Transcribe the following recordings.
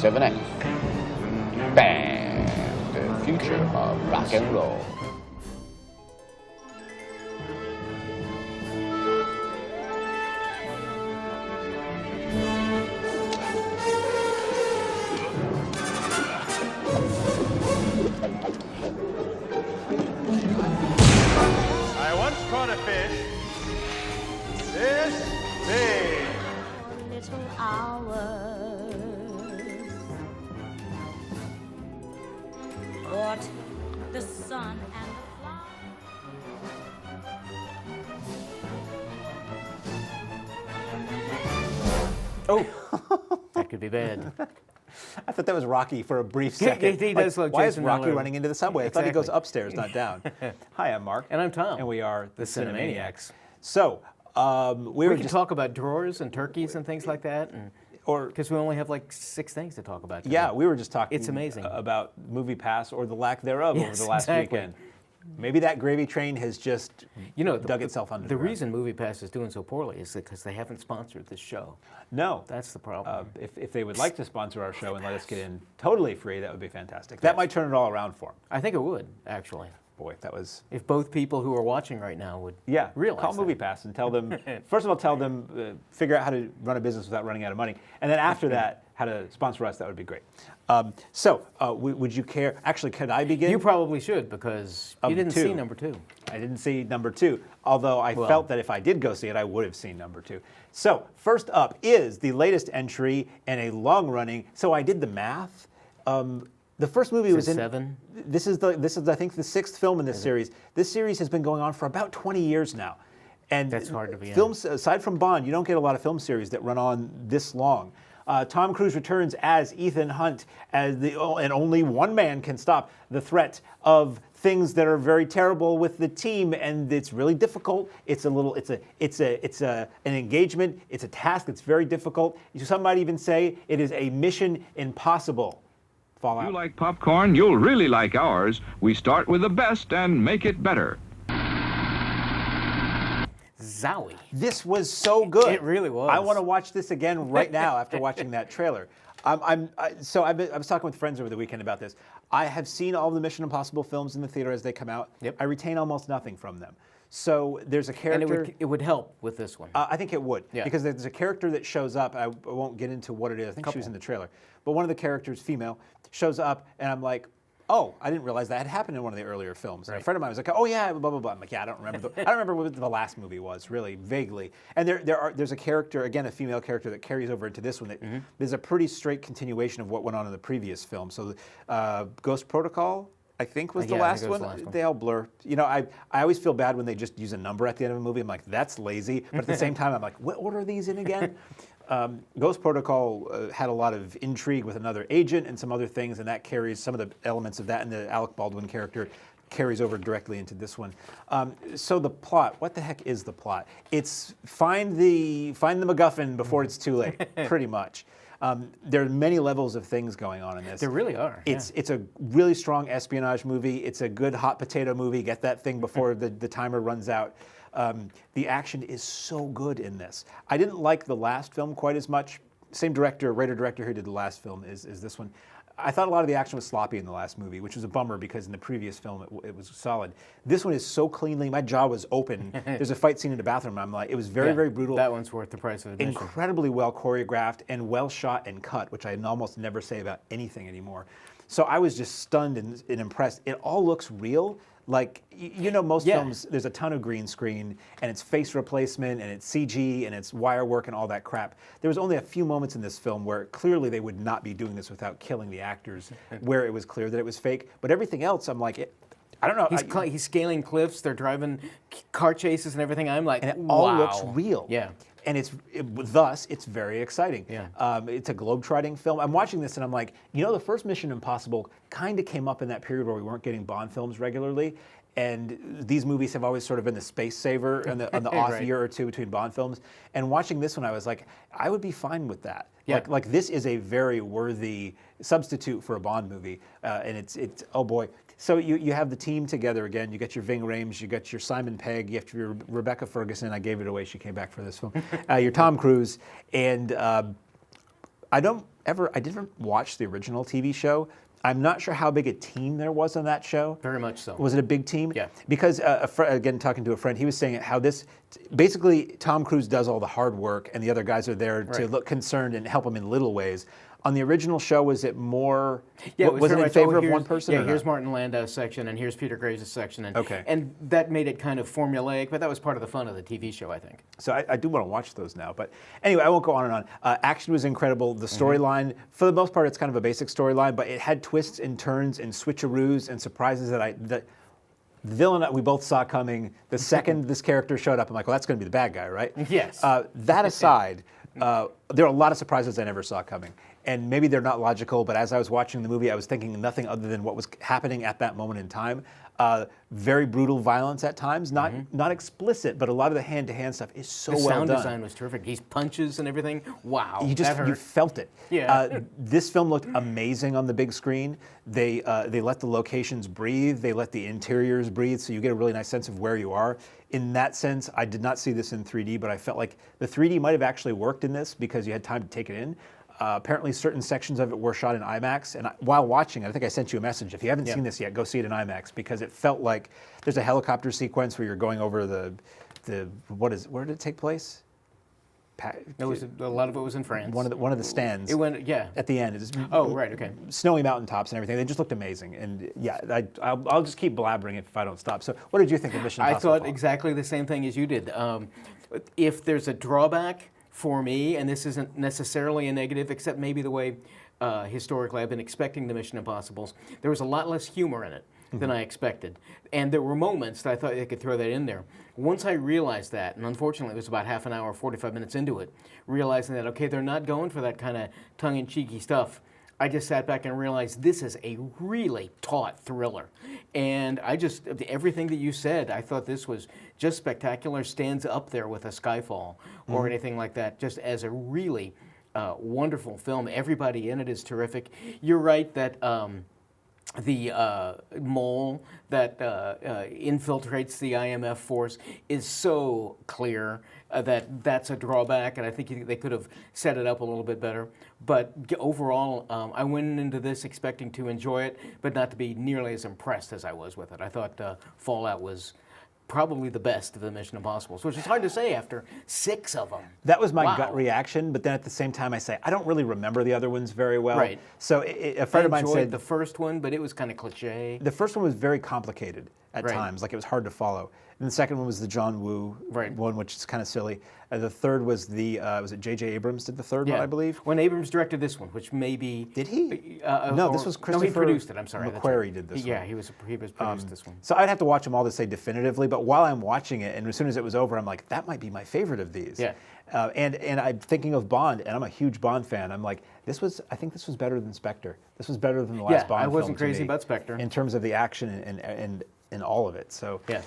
7X. Bam! The future of rock and roll. I once caught a fish this big. Little hours, but the sun and the flowers. Oh, that could be bad. I thought that was Rocky for a brief second. He does look why is Jason Rocky Miller. running into the subway? I thought he goes Exactly. upstairs, not down. Hi, I'm Mark. And I'm Tom. And we are the Cinemaniacs. Cinemaniacs. So, we were We can just... talk about drawers and turkeys and things like that, or because we only have like 6 things to talk about today. Yeah, we were just talking It's amazing. about Movie Pass or the lack thereof over Yes, the last exactly. weekend. Maybe that gravy train has just dug itself under the ground. reason MoviePass is doing so poorly is because they haven't sponsored this show. No. That's the problem. If they would like to sponsor our show and let us get in totally free, that would be fantastic. That might turn it all around for them. I think it would, actually. Boy, that was... If both people who are watching right now would Yeah, realize call that. MoviePass and tell them, first of all, tell them, figure out how to run a business without running out of money. And then after that, how to sponsor us, that would be great. Would you care, actually, could I begin? You probably should, because you didn't see number 2. I didn't see number 2, although I felt that if I did go see it, I would have seen number 2. So first up is the latest entry in a long-running, so I did the math. The first movie was in 7. This is I think the 6th film in this series. This series has been going on for about 20 years now, and That's hard to be. Films aside from Bond, you don't get a lot of film series that run on this long. Tom Cruise returns as Ethan Hunt, and only one man can stop the threat of things that are very terrible with the team, and it's really difficult. It's an engagement. It's a task that's very difficult. Some might even say it is a mission impossible. Fallout. You like popcorn, you'll really like ours. We start with the best and make it better. Zowie. This was so good. It really was. I want to watch this again right now after watching that trailer. I was talking with friends over the weekend about this. I have seen all the Mission Impossible films in the theater as they come out. Yep. I retain almost nothing from them. So there's a character. And it would help with this one. I think it would, Yeah. because there's a character that shows up. I won't get into what it is. I think she was in the trailer. But one of the characters, female, shows up, and I'm like, oh, I didn't realize that had happened in one of the earlier films. And a friend of mine was like, oh yeah, blah blah blah. I'm like, yeah, I don't remember. I don't remember what the last movie was, really, vaguely. And there's a character, again, a female character that carries over into this one. That there's a pretty straight continuation of what went on in the previous film. So, Ghost Protocol, I think was the last one. They all blur. You know, I always feel bad when they just use a number at the end of a movie. I'm like, that's lazy. But at the same time, I'm like, what order are these in again? Ghost Protocol had a lot of intrigue with another agent and some other things, and that carries some of the elements of that, and the Alec Baldwin character carries over directly into this one. So the plot, what the heck is the plot? It's find the MacGuffin before it's too late, pretty much. There are many levels of things going on in this. There really are. It's a really strong espionage movie. It's a good hot potato movie. Get that thing before the timer runs out. The action is so good in this. I didn't like the last film quite as much. Same director, writer-director who did the last film is this one. I thought a lot of the action was sloppy in the last movie, which was a bummer because in the previous film it was solid. This one is so cleanly, my jaw was open. There's a fight scene in the bathroom. I'm like, it was very, very brutal. That one's worth the price of admission. Incredibly well choreographed and well shot and cut, which I almost never say about anything anymore. So I was just stunned and impressed. It all looks real. Like, you know, most films, there's a ton of green screen, and it's face replacement, and it's CG, and it's wire work, and all that crap. There was only a few moments in this film where clearly they would not be doing this without killing the actors, where it was clear that it was fake. But everything else, I'm like, I don't know. He's scaling cliffs. They're driving car chases and everything. I'm like, and it all wow. looks real. Yeah. And thus, it's very exciting. Yeah. It's a globetrotting film. I'm watching this and I'm like, you know, the first Mission Impossible kind of came up in that period where we weren't getting Bond films regularly. And these movies have always sort of been the space saver on the off Right. year or two between Bond films. And watching this one, I was like, I would be fine with that. Yeah. Like this is a very worthy substitute for a Bond movie. And it's oh boy. So you have the team together again. You got your Ving Rhames, you got your Simon Pegg, you have your Rebecca Ferguson. I gave it away. She came back for this film. Your Tom Cruise, and I don't I didn't watch the original TV show. I'm not sure how big a team there was on that show. Very much so. Was it a big team? Yeah. Because, again, talking to a friend, he was saying how basically Tom Cruise does all the hard work and the other guys are there to look concerned and help him in little ways. On the original show, was it more, was it in favor of one person? Yeah, here's Martin Landau's section and here's Peter Graves' section. And, Okay. and that made it kind of formulaic, but that was part of the fun of the TV show, I think. So I do want to watch those now. But anyway, I won't go on and on. Action was incredible. The storyline, for the most part, it's kind of a basic storyline, but it had twists and turns and switcheroos and surprises that the villain that we both saw coming. The second this character showed up, I'm like, well, that's going to be the bad guy, right? Yes. That aside, there are a lot of surprises I never saw coming. And maybe they're not logical, but as I was watching the movie, I was thinking nothing other than what was happening at that moment in time. Very brutal violence at times, not explicit, but a lot of the hand-to-hand stuff is so well done. The sound design was terrific. These punches and everything, wow. You felt it. Yeah. This film looked amazing on the big screen. They let the locations breathe. They let the interiors breathe, so you get a really nice sense of where you are. In that sense, I did not see this in 3D, but I felt like the 3D might have actually worked in this because you had time to take it in. Apparently, certain sections of it were shot in IMAX, and while watching it, I think I sent you a message. If you haven't seen this yet, go see it in IMAX because it felt like there's a helicopter sequence where you're going over where did it take place? It was a lot of it was in France. One of the stands. It went, yeah. At the end. It's right, okay. Snowy mountaintops and everything. They just looked amazing, and yeah, I'll just keep blabbering if I don't stop. So, what did you think of Mission Impossible? I thought exactly the same thing as you did. If there's a drawback for me, and this isn't necessarily a negative, except maybe the way historically I've been expecting the Mission Impossibles, there was a lot less humor in it than I expected. And there were moments that I thought they could throw that in there. Once I realized that, and unfortunately it was about half an hour, 45 minutes into it, realizing that, okay, they're not going for that kind of tongue-in-cheeky stuff, I just sat back and realized this is a really taut thriller. And everything that you said, I thought this was just spectacular, stands up there with a Skyfall or anything like that, just as a really wonderful film. Everybody in it is terrific. You're right that the mole that infiltrates the IMF force is so clear that that's a drawback, and I think they could have set it up a little bit better. But overall, I went into this expecting to enjoy it, but not to be nearly as impressed as I was with it. I thought Fallout was probably the best of the Mission Impossibles, which is hard to say after 6 of them. That was my gut reaction, but then at the same time I say, I don't really remember the other ones very well. Right. So a friend of mine said... the first one, but it was kind of cliche. The first one was very complicated at times, like it was hard to follow. And the second one was the John Woo one, which is kind of silly. The third was was it J.J. Abrams did the third one, I believe? When Abrams directed this one, which maybe... Did he? No, this was Christopher... No, he produced it, I'm sorry. McQuarrie did this one. Yeah, he produced this one. So I'd have to watch them all to say definitively, but while I'm watching it, and as soon as it was over, I'm like, that might be my favorite of these. Yeah. And I'm thinking of Bond, and I'm a huge Bond fan. I'm like, I think this was better than Spectre. This was better than the last Bond film. I wasn't crazy about Spectre. In terms of the action and all of it. So yeah.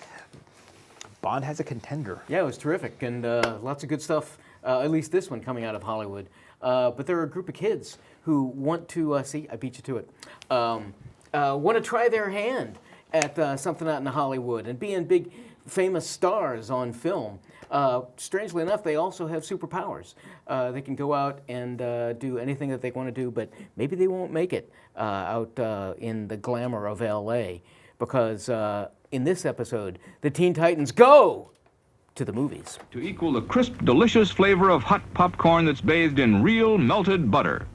Bond has a contender. Yeah, it was terrific, and lots of good stuff, at least this one coming out of Hollywood. But there are a group of kids who want to, see, I beat you to it, want to try their hand at something out in Hollywood and being big, famous stars on film. Strangely enough, they also have superpowers. They can go out and do anything that they want to do, but maybe they won't make it out in the glamour of L.A. because in this episode, the Teen Titans go to the movies. To equal the crisp, delicious flavor of hot popcorn that's bathed in real melted butter.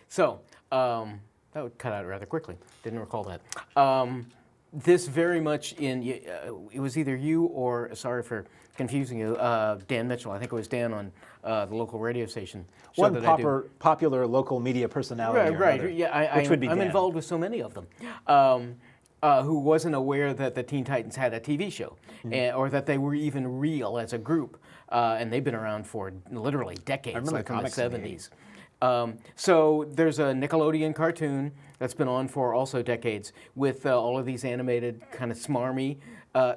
So, that would cut out rather quickly. Didn't recall that. This very much it was either you or, sorry for confusing you, Dan Mitchell. I think it was Dan on the local radio station. One popular local media personality. Right. Yeah, I'm involved with so many of them. Who wasn't aware that the Teen Titans had a TV show, or that they were even real as a group, and they've been around for literally decades, like from the 70s. So there's a Nickelodeon cartoon that's been on for also decades with all of these animated kind of smarmy,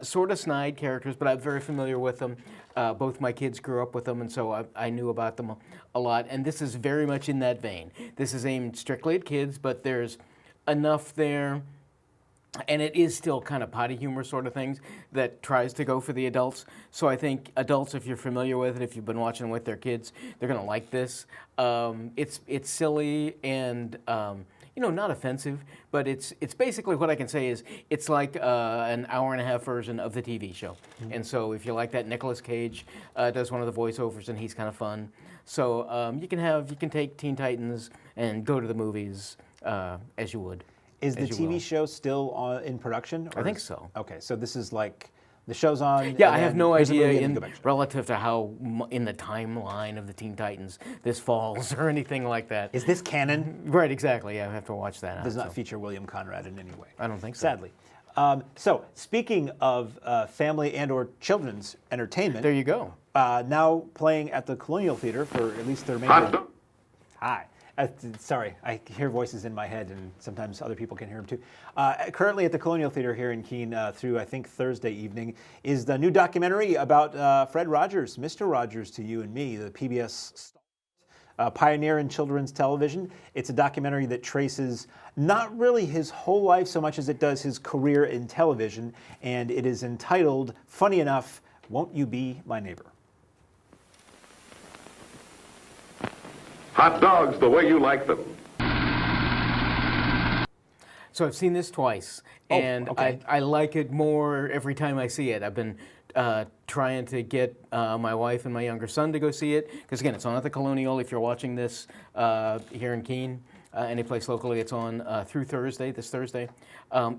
sort of snide characters, but I'm very familiar with them. Both my kids grew up with them, and so I knew about them a lot. And this is very much in that vein. This is aimed strictly at kids, but there's enough there And it is still kind of potty humor sort of things that tries to go for the adults. So I think adults, if you're familiar with it, if you've been watching with their kids, they're going to like this. It's silly and not offensive, but it's basically what I can say is it's like an hour and a half version of the TV show. Mm-hmm. And so if you like that, Nicolas Cage does one of the voiceovers, and he's kind of fun. So you can take Teen Titans and go to the movies as you would. Is the TV show still in production? I think so. Okay, so this is like the show's on. Yeah, I have no idea relative to how in the timeline of the Teen Titans this falls or anything like that. Is this canon? Right, exactly. Yeah, I have to watch that. Does not feature William Conrad in any way. I don't think so. Sadly. So speaking of family and/or children's entertainment, there you go. Now playing at the Colonial Theater for at least the remainder. Hi. Sorry, I hear voices in my head, and sometimes other people can hear them too. Currently at the Colonial Theater here in Keene through, I think, Thursday evening, is the new documentary about Fred Rogers, Mr. Rogers to you and me, the PBS pioneer in children's television. It's a documentary that traces not really his whole life so much as it does his career in television, and it is entitled, funny enough, Won't You Be My Neighbor? Hot dogs the way you like them. So I've seen this twice, and okay. I like it more every time I see it. I've been trying to get my wife and my younger son to go see it, because again, it's on at the Colonial. If you're watching this here in Keene, any place locally, it's on through this Thursday.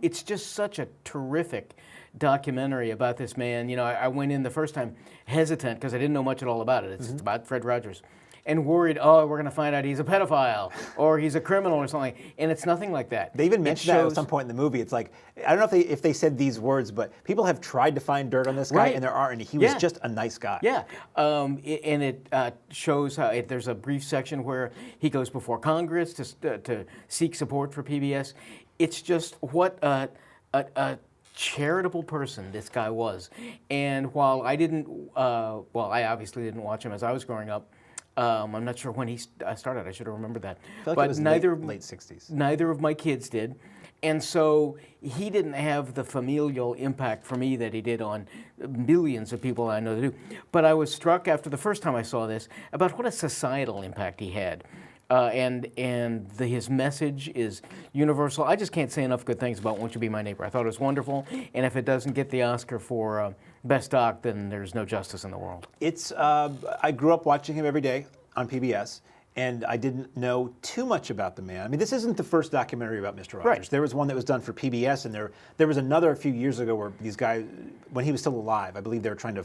It's just such a terrific documentary about this man. I went in the first time hesitant because I didn't know much at all about it. It's about Fred Rogers. And worried, we're going to find out he's a pedophile or he's a criminal or something. And it's nothing like that. They even mentioned that at some point in the movie. It's like, I don't know if they said these words, but people have tried to find dirt on this guy, and there aren't. And he was just a nice guy. Yeah. And it shows how there's a brief section where he goes before Congress to seek support for PBS. It's just what a charitable person this guy was. And while I I obviously didn't watch him as I was growing up. I'm not sure when he started. I should have remembered that. I feel like it was late 60s. Neither of my kids did. And so he didn't have the familial impact for me that he did on millions of people I know that do. But I was struck after the first time I saw this about what a societal impact he had. His message is universal. I just can't say enough good things about Won't You Be My Neighbor. I thought it was wonderful, and if it doesn't get the Oscar for Best Doc, then there's no justice in the world. I grew up watching him every day on PBS, and I didn't know too much about the man. I mean, this isn't the first documentary about Mr. Rogers. Right. There was one that was done for PBS, and there was another a few years ago where these guys, when he was still alive, I believe they were trying to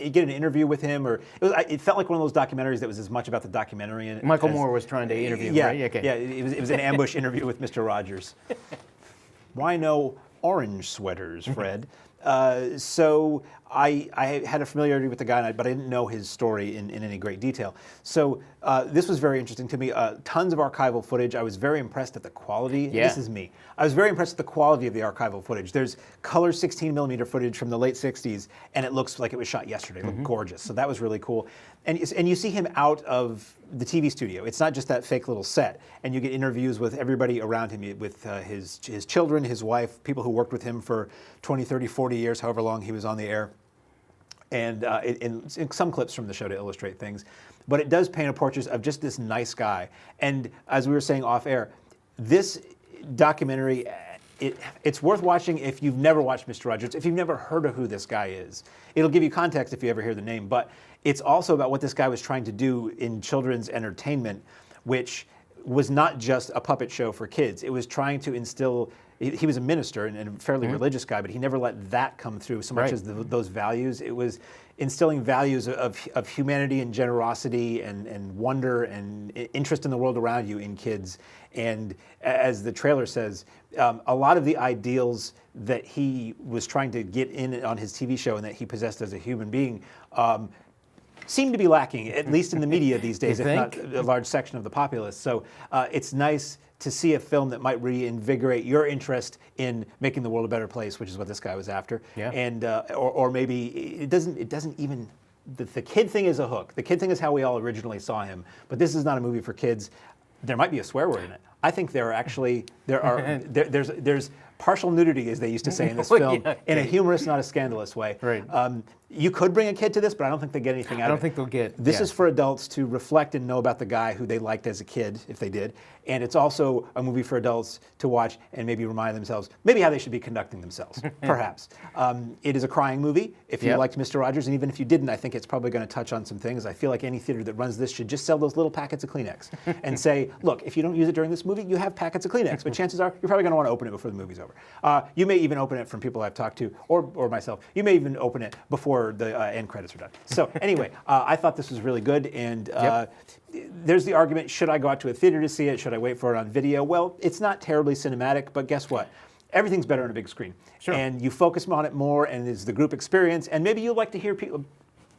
get an interview with him, or it felt like one of those documentaries that was as much about the documentary. Michael Moore was trying to interview him, right? Okay. Yeah, it was an ambush interview with Mr. Rogers. Why no orange sweaters, Fred? So I had a familiarity with the guy, but I didn't know his story in any great detail. So this was very interesting to me. Tons of archival footage. I was very impressed at the quality. Yeah. This is me. I was very impressed at the quality of the archival footage. There's color 16mm footage from the late 60s, and it looks like it was shot yesterday. It looked gorgeous. So that was really cool. And you see him out of the TV studio. It's not just that fake little set. And you get interviews with everybody around him, with his children, his wife, people who worked with him for 20, 30, 40 years, however long he was on the air. And in some clips from the show to illustrate things. But it does paint a portrait of just this nice guy. And as we were saying off air, this documentary, it's worth watching if you've never watched Mr. Rogers, if you've never heard of who this guy is. It'll give you context if you ever hear the name, but it's also about what this guy was trying to do in children's entertainment, which was not just a puppet show for kids. It was trying to instill, he was a minister and a fairly religious guy, but he never let that come through so much as those values. It was instilling values of humanity and generosity and wonder and interest in the world around you in kids. And as the trailer says, a lot of the ideals that he was trying to get in on his TV show and that he possessed as a human being seem to be lacking, at least in the media these days, if not a large section of the populace. So it's nice to see a film that might reinvigorate your interest in making the world a better place, which is what this guy was after. Yeah. And or maybe it doesn't even. The kid thing is a hook. The kid thing is how we all originally saw him. But this is not a movie for kids. There might be a swear word in it. I think there's partial nudity, as they used to say in this Well, film, yeah, in a okay. humorous, not a scandalous way. Right. You could bring a kid to this, but I don't think they get anything out I of don't it. think they'll get. This yeah. is for adults to reflect and know about the guy who they liked as a kid, if they did. And it's also a movie for adults to watch and maybe remind themselves, maybe how they should be conducting themselves, perhaps. It is a crying movie. If you Yep. liked Mr. Rogers, and even if you didn't, I think it's probably going to touch on some things. I feel like any theater that runs this should just sell those little packets of Kleenex and say, look, if you don't use it during this movie, you have packets of Kleenex, but chances are you're probably going to want to open it before the movie's over. You may even open it, from people I've talked to, or myself, you may even open it before the end credits are done. So anyway, I thought this was really good, and there's the argument, should I go out to a theater to see it? Should I wait for it on video? Well, it's not terribly cinematic, but guess what? Everything's better on a big screen. Sure. And you focus on it more, and it's the group experience, and maybe you'll like to hear people,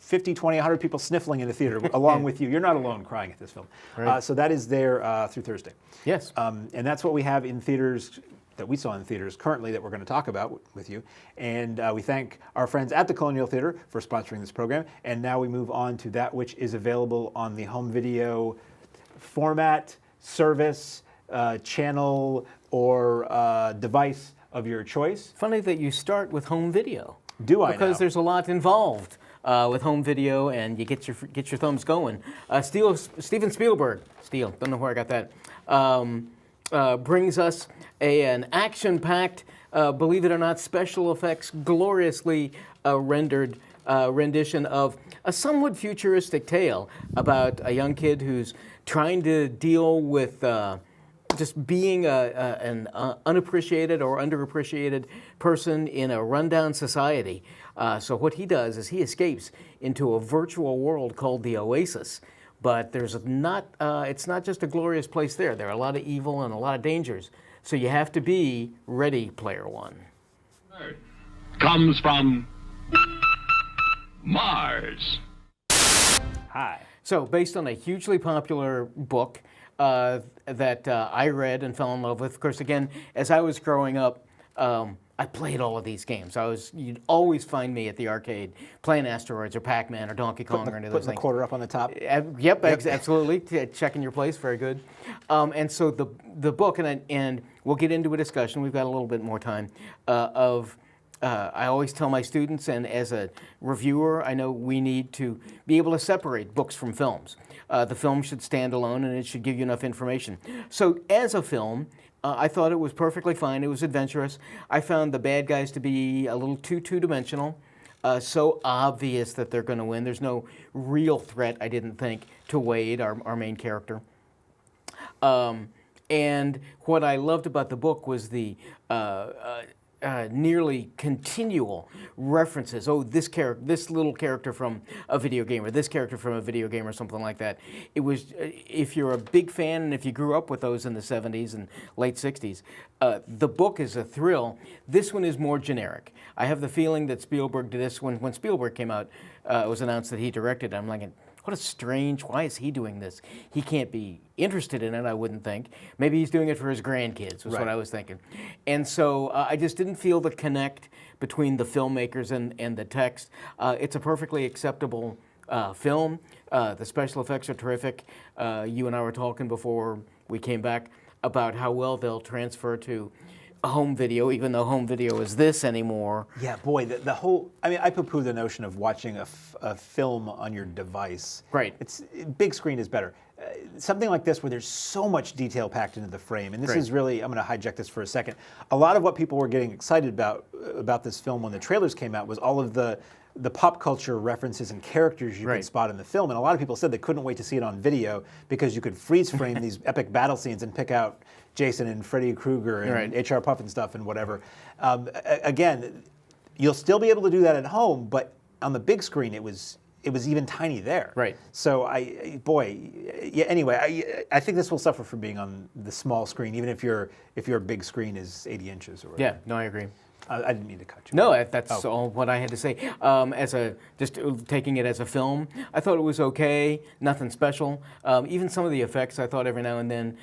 50, 20, 100 people sniffling in the theater along with you. You're not alone crying at this film. Right. So that is there through Thursday. Yes. And that's what we have in theaters, that we saw in theaters currently, that we're going to talk about with you. And we thank our friends at the Colonial Theater for sponsoring this program. And now we move on to that which is available on the home video format, service, channel, or device of your choice. Funny that you start with home video. Do I Because now? there's a lot involved with home video, and you get your thumbs going. Steven Spielberg, don't know where I got that, brings us an action-packed, believe it or not, special effects, gloriously rendered rendition of a somewhat futuristic tale about a young kid who's trying to deal with just being an unappreciated or underappreciated person in a rundown society. So what he does is he escapes into a virtual world called the Oasis. But there's not, it's not just a glorious place there. There are a lot of evil and a lot of dangers. So you have to be ready, player one. Comes from Mars. Hi. So based on a hugely popular book that I read and fell in love with. Of course, again, as I was growing up, I played all of these games. You'd always find me at the arcade playing Asteroids or Pac-Man or Donkey Kong or any of those Putting the things. quarter up on the top. Yep, absolutely. Checking your place, very good. And so the book, and we'll get into a discussion, we've got a little bit more time, I always tell my students, and as a reviewer, I know we need to be able to separate books from films. The film should stand alone, and it should give you enough information. So as a film, I thought it was perfectly fine. It was adventurous. I found the bad guys to be a little too two-dimensional, so obvious that they're going to win. There's no real threat, I didn't think, to Wade, our main character. And what I loved about the book was the nearly continual references. Oh, this little character from a video game, or this character from a video game, or something like that. It was, if you're a big fan, and if you grew up with those in the 70s and late 60s, the book is a thrill. This one is more generic. I have the feeling that Spielberg did this when Spielberg came out. It was announced that he directed it. I'm like, what a strange, why is he doing this? He can't be interested in it, I wouldn't think. Maybe he's doing it for his grandkids, was what I was thinking. And so I just didn't feel the connect between the filmmakers and the text. It's a perfectly acceptable film. The special effects are terrific. You and I were talking before we came back about how well they'll transfer to home video, even though home video is this anymore. Yeah, boy, the whole, I mean, I poo-poo the notion of watching a film on your device. Right. Big screen is better. Something like this where there's so much detail packed into the frame, and this is really, I'm going to hijack this for a second. A lot of what people were getting excited about this film when the trailers came out was all of the pop culture references and characters you could spot in the film. And a lot of people said they couldn't wait to see it on video because you could freeze frame these epic battle scenes and pick out Jason and Freddy Krueger and H.R. Puff and stuff and whatever. Again, you'll still be able to do that at home, but on the big screen it was even tiny there. Right. So anyway, I think this will suffer from being on the small screen, even if your big screen is 80 inches or whatever. Yeah, no, I agree. I didn't mean to cut you. No, that's all what I had to say. Just taking it as a film, I thought it was okay, nothing special. Even some of the effects, I thought every now and then,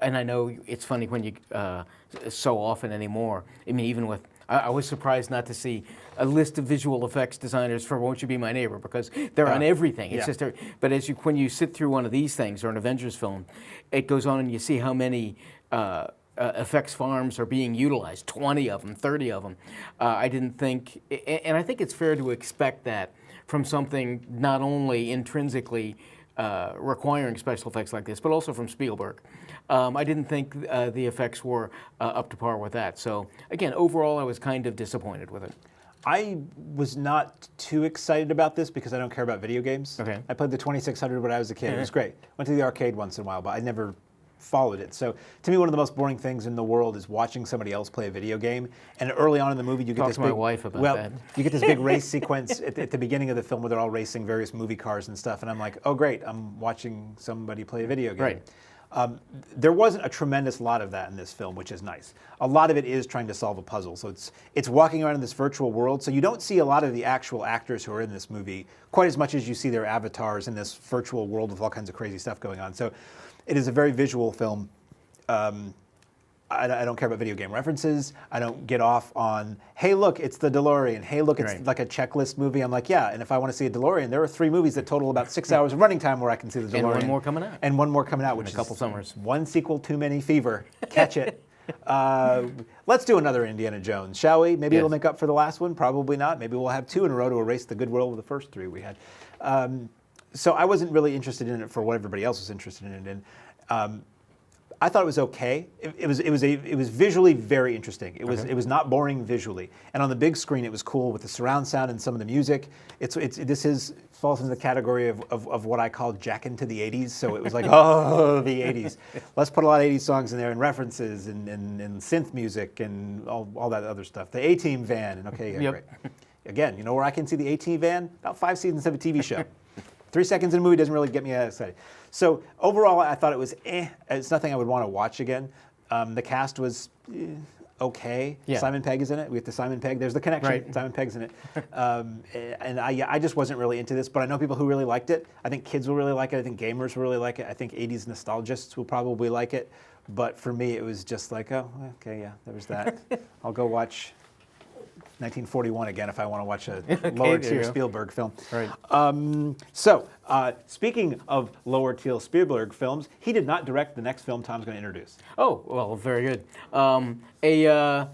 and I know it's funny when you, so often anymore, I mean, even with, I was surprised not to see a list of visual effects designers for Won't You Be My Neighbor, because they're on everything. It's just, but when you sit through one of these things or an Avengers film, it goes on and you see how many effects farms are being utilized, 20 of them, 30 of them. I didn't think, and I think it's fair to expect that from something not only intrinsically requiring special effects like this, but also from Spielberg. I didn't think the effects were up to par with that. So again, overall, I was kind of disappointed with it. I was not too excited about this because I don't care about video games. Okay. I played the 2600 when I was a kid. It was great. Went to the arcade once in a while, but I never followed it. So to me, one of the most boring things in the world is watching somebody else play a video game. And early on in the movie, you get Talk this to my wife about that. You get this big race sequence at the beginning of the film where they're all racing various movie cars and stuff. And I'm like, oh great, I'm watching somebody play a video game. Right. There wasn't a tremendous lot of that in this film, which is nice. A lot of it is trying to solve a puzzle. So it's walking around in this virtual world. So you don't see a lot of the actual actors who are in this movie quite as much as you see their avatars in this virtual world with all kinds of crazy stuff going on. So it is a very visual film. I don't care about video game references. I don't get off on, hey, look, it's the DeLorean. Hey, look, it's like a checklist movie. I'm like, yeah, and if I want to see a DeLorean, there are 3 movies that total about 6 hours of running time where I can see the DeLorean. And one more coming out. And one more coming out, which a couple summers. One sequel too many fever. Catch it. Let's do another Indiana Jones, shall we? Maybe it'll make up for the last one. Probably not. Maybe we'll have 2 in a row to erase the goodwill of the first 3 we had. So I wasn't really interested in it for what everybody else was interested in it in. I thought it was okay. It was visually very interesting. It was not boring visually, and on the big screen it was cool with the surround sound and some of the music. This falls into the category of what I call Jack into the '80s. So it was like, oh, the '80s. Let's put a lot of '80s songs in there and references and synth music and all that other stuff. The A-Team van and great. Again, you know where I can see the A-Team van? About 5 seasons of a TV show. 3 seconds in a movie doesn't really get me excited. So overall, I thought it was It's nothing I would want to watch again. The cast was okay. Yeah. Simon Pegg is in it. We have to Simon Pegg. There's the connection. Right. Simon Pegg's in it. And I just wasn't really into this, but I know people who really liked it. I think kids will really like it. I think gamers will really like it. I think 80s nostalgists will probably like it. But for me, it was just like, oh, okay, yeah, there was that. I'll go watch 1941 again if I want to watch a lower-tier Spielberg film. Right. Speaking of lower-tier Spielberg films, he did not direct the next film Tom's going to introduce. Oh, well, very good. A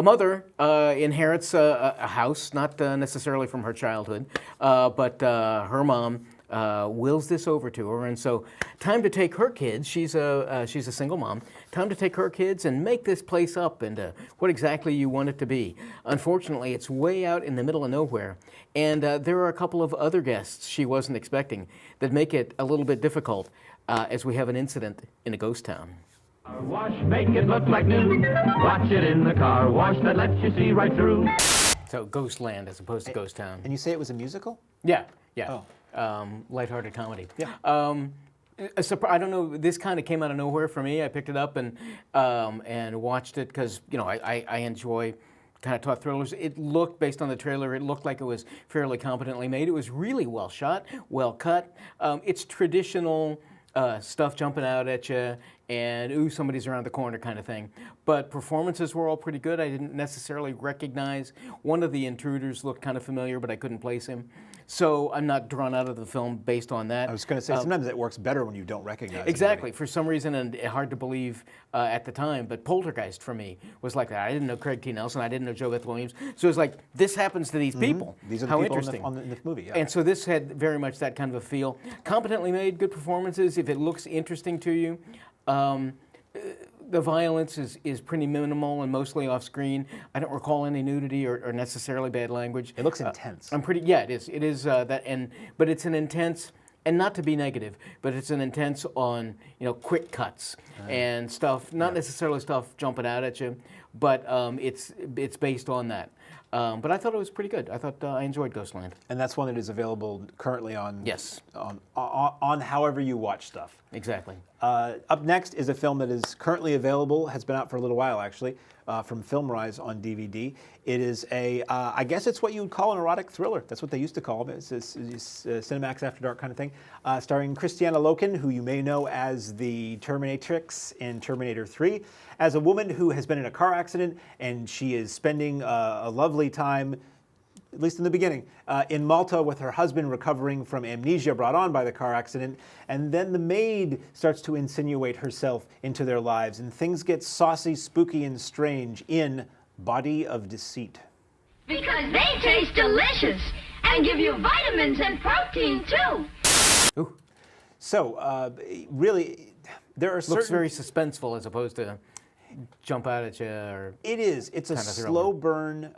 mother inherits a house, not necessarily from her childhood, but her mom wills this over to her, and so time to take her kids. She's a single mom. Time to take her kids and make this place up into what exactly you want it to be. Unfortunately, it's way out in the middle of nowhere, and there are a couple of other guests she wasn't expecting that make it a little bit difficult as we have an incident in a ghost town. Wash, make it look like new. Watch it in the car wash that lets you see right through. So Ghostland as opposed to Ghost Town. And you say it was a musical? Yeah. Oh. Lighthearted comedy. Yeah. I don't know. This kind of came out of nowhere for me. I picked it up and watched it because I enjoy kind of taut thrillers. It looked, based on the trailer, it looked like it was fairly competently made. It was really well shot, well cut. It's traditional stuff jumping out at you and ooh, somebody's around the corner kind of thing. But performances were all pretty good. I didn't necessarily recognize one of the intruders. Looked kind of familiar, but I couldn't place him. So I'm not drawn out of the film based on that. I was going to say, sometimes it works better when you don't recognize Exactly, anybody. for some reason, and hard to believe at the time, but Poltergeist for me was like that. I didn't know Craig T. Nelson, I didn't know JoBeth Williams, so it's like, this happens to these people. These are the How people interesting. in the movie. Yeah. And so this had very much that kind of a feel. Competently made, good performances. If it looks interesting to you, the violence is pretty minimal and mostly off screen. I don't recall any nudity or necessarily bad language. It looks intense. It is. It is that, but it's an intense, and not to be negative, but it's an intense on quick cuts and stuff. Not necessarily stuff jumping out at you, but it's based on that. But I thought it was pretty good. I thought I enjoyed Ghostland. And that's one that is available currently on on however you watch stuff. Exactly. Up next is a film that is currently available, has been out for a little while actually, from FilmRise on DVD. It is I guess it's what you would call an erotic thriller. That's what they used to call it. It's Cinemax After Dark kind of thing. Starring Christiana Loken, who you may know as the Terminatrix in Terminator 3, as a woman who has been in a car accident and she is spending a lovely time at least in the beginning, in Malta with her husband recovering from amnesia brought on by the car accident. And then the maid starts to insinuate herself into their lives, and things get saucy, spooky, and strange in Body of Deceit. Because they taste delicious and give you vitamins and protein, too. Ooh. So, really, there are certain... Looks very suspenseful as opposed to jump out at you or... It is. It's a slow burn.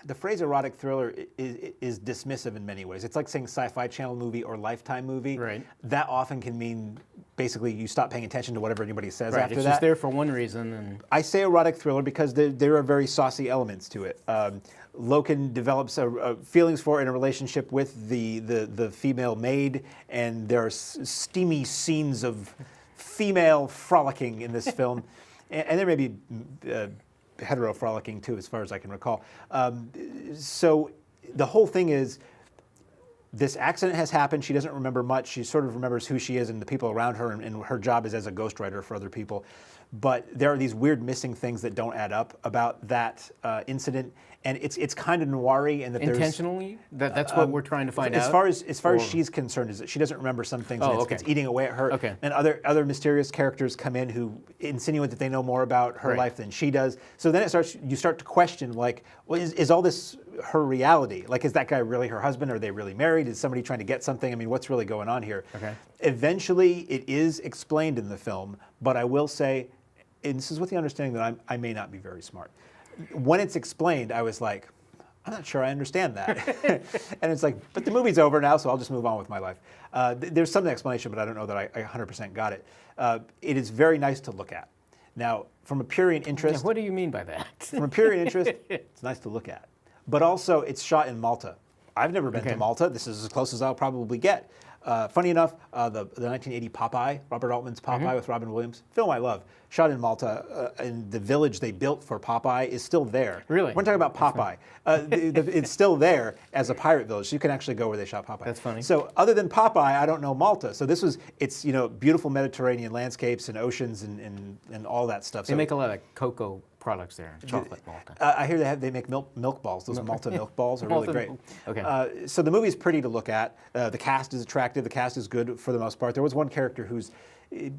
The phrase erotic thriller is dismissive in many ways. It's like saying Sci-Fi Channel movie or Lifetime movie. Right. That often can mean basically you stop paying attention to whatever anybody says Right, after it's that. just there for one reason. And I say erotic thriller because there are very saucy elements to it. Loken develops feelings for in a relationship with the female maid, and there are steamy scenes of female frolicking in this film. And there may be hetero frolicking too, as far as I can recall. So the whole thing is, this accident has happened. She doesn't remember much. She sort of remembers who she is and the people around her, and her job is as a ghostwriter for other people. But there are these weird missing things that don't add up about that incident, and it's kind of noir-y in that intentionally? That's what we're trying to find out? As far as she's concerned, is that she doesn't remember some things, and it's eating away at her. Okay. And other mysterious characters come in who insinuate that they know more about her life than she does. So then you start to question, like, well, is all this her reality? Like, is that guy really her husband? Are they really married? Is somebody trying to get something? I mean, what's really going on here? Okay. Eventually, it is explained in the film, but I will say, and this is with the understanding that I may not be very smart. When it's explained, I was like, I'm not sure I understand that. And it's like, but the movie's over now, so I'll just move on with my life. There's some explanation, but I don't know that I 100% got it. It is very nice to look at. Now, from a purient interest... Yeah, what do you mean by that? From a purient interest, it's nice to look at. But also, it's shot in Malta. I've never been to Malta. This is as close as I'll probably get. Funny enough, the 1980 Popeye, Robert Altman's Popeye with Robin Williams, film I love, shot in Malta, and the village they built for Popeye is still there. Really? We're talking about Popeye. It's still there as a pirate village, so you can actually go where they shot Popeye. That's funny. So other than Popeye, I don't know Malta. So it's beautiful Mediterranean landscapes and oceans and all that stuff. They make a lot of cocoa products there, chocolate Malta. I hear they make milk balls. Those Malta milk balls are really great. Okay. So the movie's pretty to look at. The cast is attractive. The cast is good for the most part. There was one character whose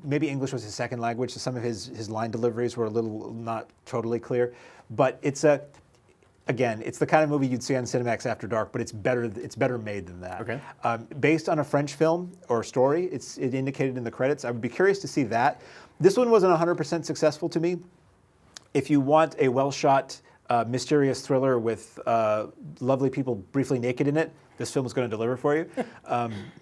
maybe English was his second language, so some of his line deliveries were a little not totally clear. But it's the kind of movie you'd see on Cinemax after dark, but it's better made than that. Okay. Based on a French film or story, it indicated in the credits. I would be curious to see that. This one wasn't 100% successful to me. If you want a well-shot, mysterious thriller with lovely people briefly naked in it, this film is going to deliver for you.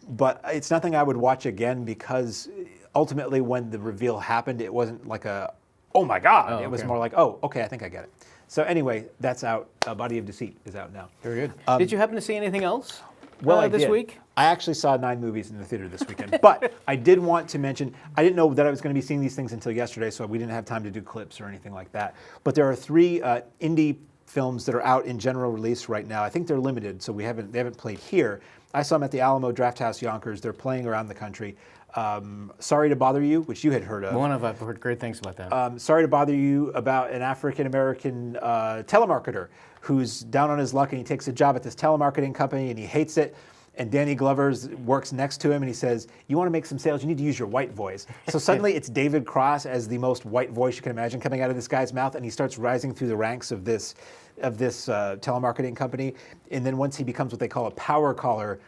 But it's nothing I would watch again because ultimately when the reveal happened, it wasn't like oh my God. It was more like, oh, okay, I think I get it. So anyway, that's out. Body of Deceit is out now. Very good. Did you happen to see anything else this week? I actually saw 9 movies in the theater this weekend. But I did want to mention, I didn't know that I was going to be seeing these things until yesterday, so we didn't have time to do clips or anything like that. But there are 3 indie films that are out in general release right now. I think they're limited, so they haven't played here. I saw them at the Alamo Drafthouse Yonkers. They're playing around the country. Sorry to Bother You, which you had heard of. I've heard great things about that. Sorry to Bother You, about an African-American telemarketer who's down on his luck, and he takes a job at this telemarketing company, and he hates it. And Danny Glover works next to him, and he says, you want to make some sales, you need to use your white voice. So suddenly it's David Cross as the most white voice you can imagine coming out of this guy's mouth, and he starts rising through the ranks of this telemarketing company. And then once he becomes what they call a power caller,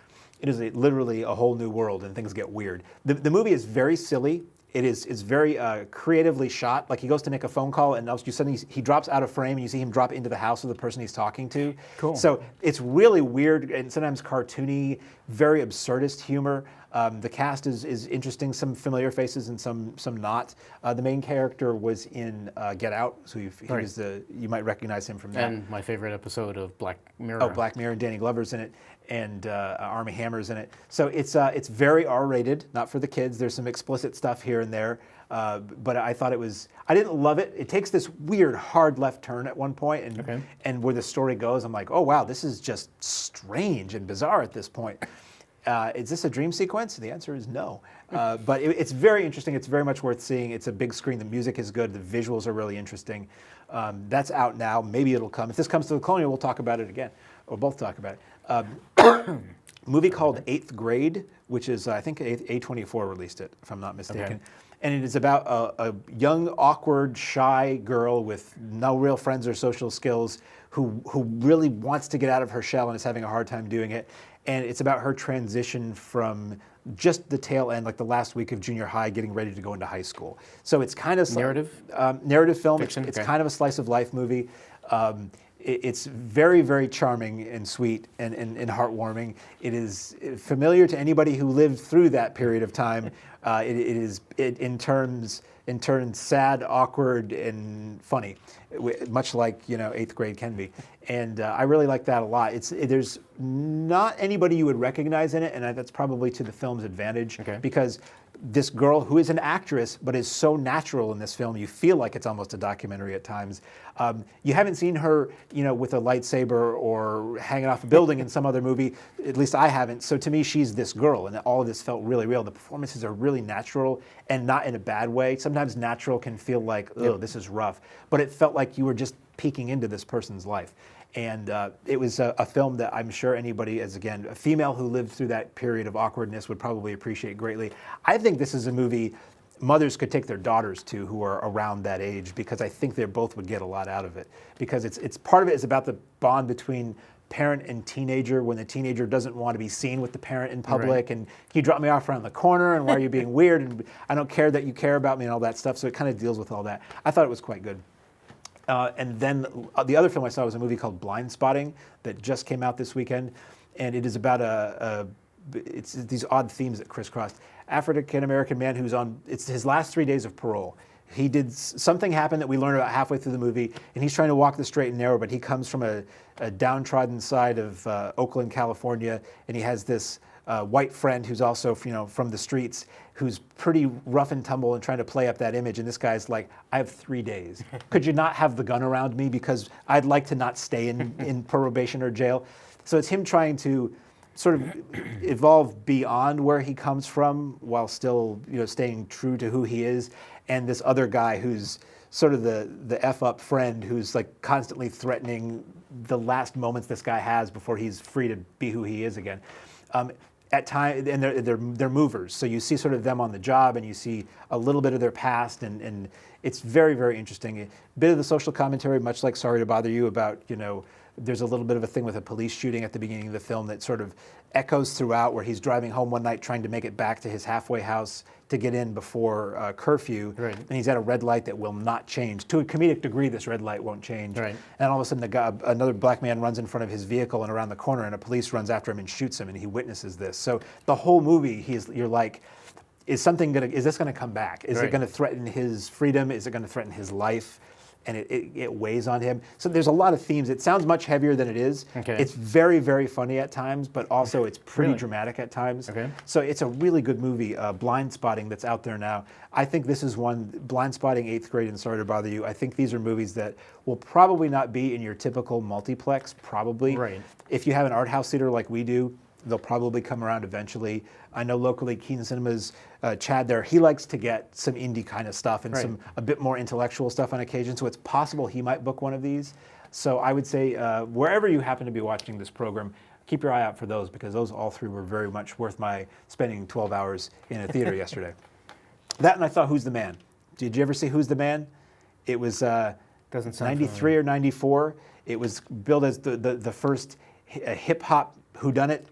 it is literally a whole new world, and things get weird. The movie is very silly. It's very creatively shot. Like he goes to make a phone call, and suddenly he drops out of frame, and you see him drop into the house of the person he's talking to. Cool. So it's really weird and sometimes cartoony, very absurdist humor. The cast is interesting. Some familiar faces and some not. The main character was in Get Out, so you might recognize him from that. And my favorite episode of Black Mirror. Oh, Black Mirror, and Danny Glover's in it, and Armie Hammer's in it. So it's very R-rated, not for the kids. There's some explicit stuff here and there, but I thought I didn't love it. It takes this weird hard left turn at one point, and where the story goes, I'm like, oh wow, this is just strange and bizarre at this point. Is this a dream sequence? The answer is no. But it's very interesting. It's very much worth seeing. It's a big screen. The music is good. The visuals are really interesting. That's out now. Maybe it'll come. If this comes to the Colonial, we'll talk about it again. We'll both talk about it. Movie called 8th Grade, which is, I think A24 released it, if I'm not mistaken. Okay. And it is about a young, awkward, shy girl with no real friends or social skills who really wants to get out of her shell and is having a hard time doing it. And it's about her transition from just the tail end, like the last week of junior high, getting ready to go into high school. So it's kind of narrative film. Fiction? It's Okay. kind of a slice of life movie. It's very, very charming and sweet and heartwarming. It is familiar to anybody who lived through that period of time. It is in turns sad, awkward, and funny, much like 8th Grade can be. And I really like that a lot. There's not anybody you would recognize in it, and that's probably to the film's advantage, because this girl, who is an actress but is so natural in this film, you feel like it's almost a documentary at times. You haven't seen her, with a lightsaber or hanging off a building in some other movie. At least I haven't. So to me, she's this girl, and all of this felt really real. The performances are really natural and not in a bad way. Sometimes natural can feel like, oh, this is rough, but it felt like you were just peeking into this person's life. And it was a film that I'm sure anybody, as again, a female who lived through that period of awkwardness, would probably appreciate greatly. I think this is a movie mothers could take their daughters to who are around that age, because I think they both would get a lot out of it. Because it's part of it is about the bond between parent and teenager, when the teenager doesn't want to be seen with the parent in public, and can you drop me off around the corner, and why are you being weird, and I don't care that you care about me, and all that stuff. So it kind of deals with all that. I thought it was quite good. And then the other film I saw was a movie called Blind Spotting that just came out this weekend, and it is about it's these odd themes that crisscrossed. African-American man who's it's his last 3 days of parole. Something happened that we learn about halfway through the movie, and he's trying to walk the straight and narrow, but he comes from a downtrodden side of Oakland, California, and he has this white friend who's also from the streets, who's pretty rough and tumble and trying to play up that image. And this guy's like, I have 3 days. Could you not have the gun around me, because I'd like to not stay in probation or jail? So it's him trying to sort of evolve beyond where he comes from while still staying true to who he is. And this other guy who's sort of the F-up friend who's like constantly threatening the last moments this guy has before he's free to be who he is again. At times, and they're movers, so you see sort of them on the job, and you see a little bit of their past, and it's very, very interesting. A bit of the social commentary, much like Sorry to Bother You, about there's a little bit of a thing with a police shooting at the beginning of the film that sort of echoes throughout, where he's driving home one night trying to make it back to his halfway house to get in before curfew, and he's at a red light that will not change. To a comedic degree, this red light won't change. And all of a sudden, another black man runs in front of his vehicle and around the corner, and a police runs after him and shoots him, and he witnesses this. So the whole movie, you're like, is this going to come back? Is it going to threaten his freedom? Is it going to threaten his life? And it weighs on him. So there's a lot of themes. It sounds much heavier than it is. It's very, very funny at times, but also it's pretty dramatic at times. So it's a really good movie, Blind Spotting, that's out there now. I think this is one, Blind Spotting, 8th Grade, and Sorry to Bother You. I think these are movies that will probably not be in your typical multiplex, probably. If you have an art house theater like we do, they'll probably come around eventually. I know locally, Keene Cinemas, Chad there, he likes to get some indie kind of stuff and a bit more intellectual stuff on occasion, so it's possible he might book one of these. So I would say wherever you happen to be watching this program, keep your eye out for those, because those all three were very much worth my spending 12 hours in a theater yesterday. That, and I saw Who's the Man. Did you ever see Who's the Man? It was 93 or 94. It was billed as the first hip-hop whodunit,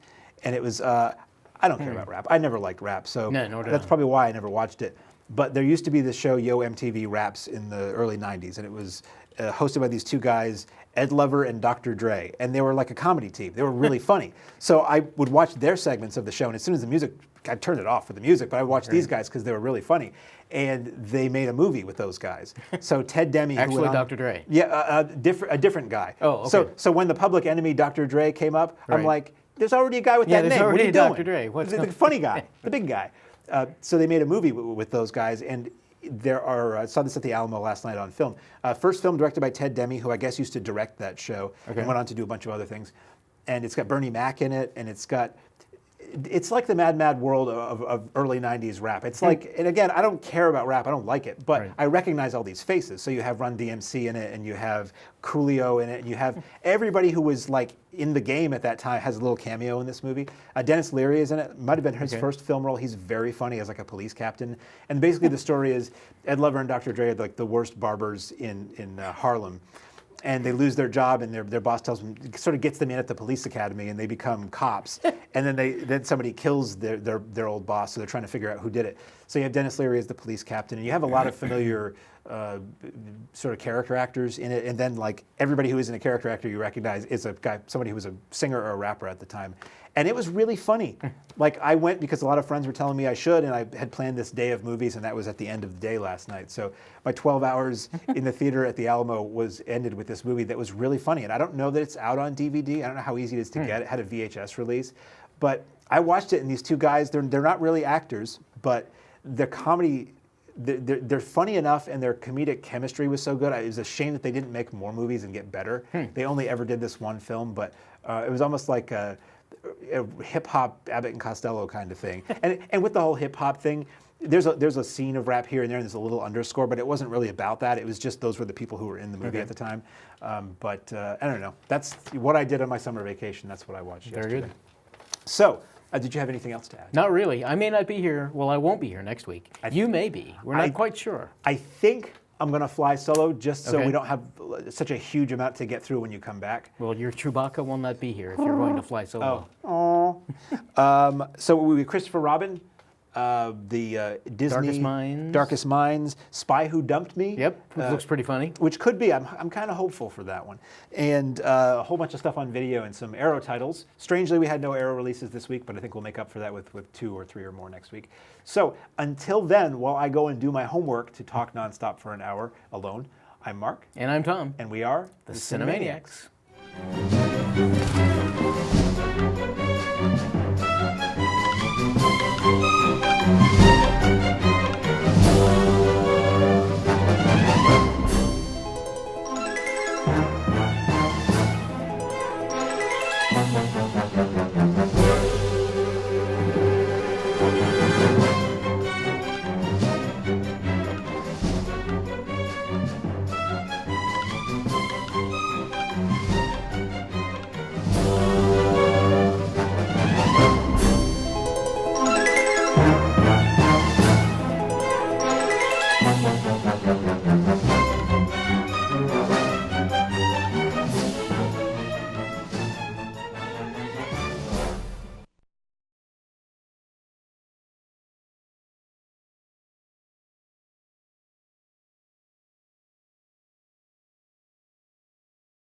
and it was, I don't care about rap. I never liked rap, so that's probably why I never watched it. But there used to be this show, Yo MTV Raps, in the early 90s, and it was hosted by these two guys, Ed Lover and Dr. Dre, and they were like a comedy team. They were really funny. So I would watch their segments of the show, and as soon as the music, I turned it off for the music, but I watched these guys because they were really funny. And they made a movie with those guys. So Ted Demme, actually Dr. Dre. Yeah, a different guy. Oh, okay. So when the Public Enemy Dr. Dre came up, I'm like, there's already a guy with that name. What are you doing? Dr. Dre. The funny guy, the big guy. So they made a movie with those guys, and there are. I saw this at the Alamo last night on film. First film directed by Ted Demme, who I guess used to direct that show, and went on to do a bunch of other things. And it's got Bernie Mac in it, and it's got it's like the Mad world of early 90s rap. It's like, and again, I don't care about rap, I don't like it, but I recognize all these faces. So you have Run DMC in it, and you have Coolio in it, and you have everybody who was like in the game at that time has a little cameo in this movie. Dennis Leary is in it. Might have been his first film role. He's very funny as like a police captain. And basically the story is Ed Lover and Dr. Dre are like the worst barbers in Harlem. And they lose their job, and their boss tells them, sort of gets them in at the police academy, and they become cops. And then somebody kills their old boss, so they're trying to figure out who did it. So you have Dennis Leary as the police captain, and you have a lot of familiar sort of character actors in it. And then like everybody who isn't a character actor you recognize is somebody who was a singer or a rapper at the time. And it was really funny. Like I went because a lot of friends were telling me I should, and I had planned this day of movies, and that was at the end of the day last night. So my 12 hours in the theater at the Alamo was ended with this movie that was really funny. And I don't know that it's out on DVD. I don't know how easy it is to get. It had a VHS release. But I watched it, and these two guys, they're not really actors, but the comedy, they're funny enough, and their comedic chemistry was so good. It was a shame that they didn't make more movies and get better. They only ever did this one film, but it was almost like a hip-hop Abbott and Costello kind of thing. And with the whole hip-hop thing, there's a scene of rap here and there, and there's a little underscore, but it wasn't really about that. It was just those were the people who were in the movie at the time. But I don't know. That's what I did on my summer vacation. That's what I watched yesterday. Very good. So, did you have anything else to add? Not really. I may not be here. Well, I won't be here next week. You may be. We're not quite sure. I think I'm going to fly solo just so we don't have such a huge amount to get through when you come back. Well, your Chewbacca will not be here if you're going to fly solo. So we Christopher Robin, the Disney Darkest Minds, Spy Who Dumped Me. Yep, which looks pretty funny. Which could be. I'm kind of hopeful for that one. And a whole bunch of stuff on video and some Arrow titles. Strangely, we had no Arrow releases this week, but I think we'll make up for that with 2 or 3 or more next week. So until then, while I go and do my homework to talk nonstop for an hour alone, I'm Mark. And I'm Tom. And we are the Cinemaniacs.